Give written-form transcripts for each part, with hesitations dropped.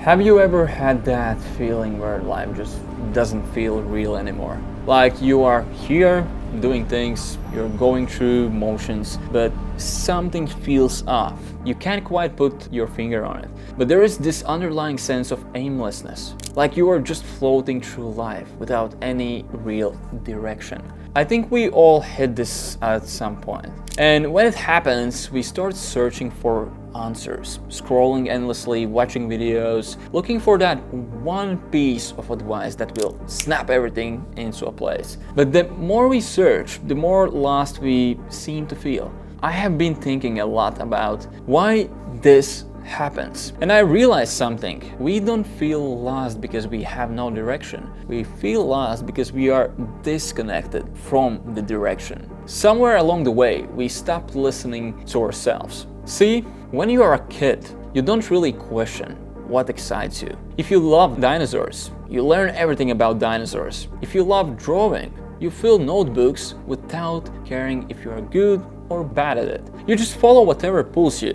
Have you ever had that feeling where life just doesn't feel real anymore? Like you are here doing things, you're going through motions, but something feels off. You can't quite put your finger on it. But there is this underlying sense of aimlessness, like you are just floating through life without any real direction. I think we all hit this at some point. And when it happens, we start searching for answers, scrolling endlessly, watching videos, looking for that one piece of advice that will snap everything into a place. But the more we search, the more lost we seem to feel. I have been thinking a lot about why this happens. And I realized something. We don't feel lost because we have no direction. We feel lost because we are disconnected from the direction. Somewhere along the way, we stopped listening to ourselves. See, when you are a kid, you don't really question what excites you. If you love dinosaurs, you learn everything about dinosaurs. If you love drawing, you fill notebooks without caring if you are good or bad at it. You just follow whatever pulls you.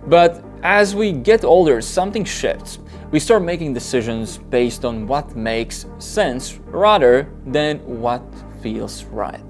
But as we get older, something shifts. We start making decisions based on what makes sense rather than what feels right.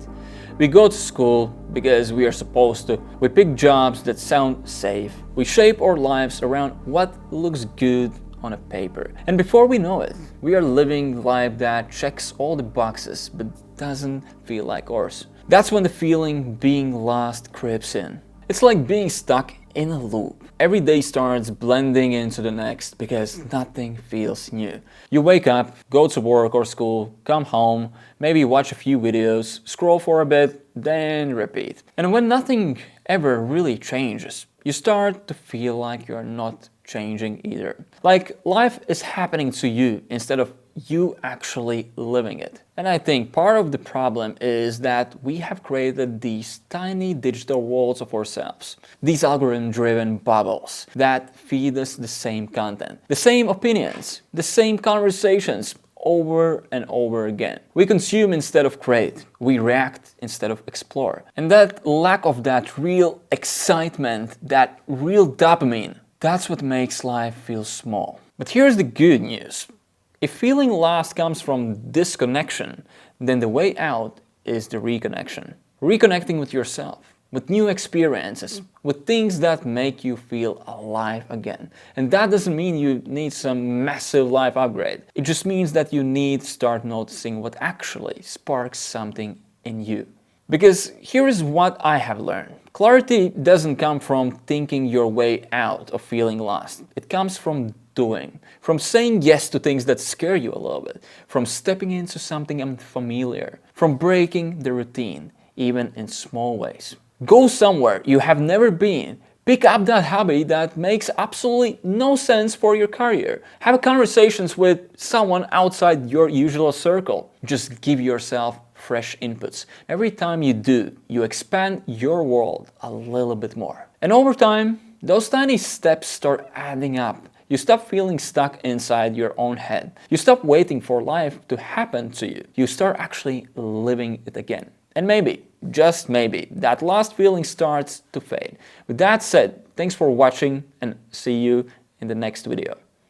We go to school because we are supposed to. We pick jobs that sound safe. We shape our lives around what looks good on a paper. And before we know it, we are living life that checks all the boxes but doesn't feel like ours. That's when the feeling being lost creeps in. It's like being stuck in a loop. Every day starts blending into the next because nothing feels new. You wake up, go to work or school, come home, maybe watch a few videos, scroll for a bit, then repeat. And when nothing ever really changes, you start to feel like you're not changing either. Like life is happening to you instead of you actually living it. And I think part of the problem is that we have created these tiny digital worlds of ourselves, these algorithm-driven bubbles that feed us the same content, the same opinions, the same conversations over and over again. We consume instead of create, we react instead of explore. And that lack of that real excitement, that real dopamine, that's what makes life feel small. But here's the good news. If feeling lost comes from disconnection, then the way out is the reconnection. Reconnecting with yourself, with new experiences, with things that make you feel alive again. And that doesn't mean you need some massive life upgrade. It just means that you need to start noticing what actually sparks something in you. Because here is what I have learned. Clarity doesn't come from thinking your way out of feeling lost. It comes from doing, from saying yes to things that scare you a little bit, from stepping into something unfamiliar, from breaking the routine, even in small ways. Go somewhere you have never been. Pick up that hobby that makes absolutely no sense for your career. Have conversations with someone outside your usual circle. Just give yourself fresh inputs. Every time you do, you expand your world a little bit more. And over time, those tiny steps start adding up. You stop feeling stuck inside your own head. You stop waiting for life to happen to you. You start actually living it again. And maybe, just maybe, that lost feeling starts to fade. With that said, thanks for watching and see you in the next video.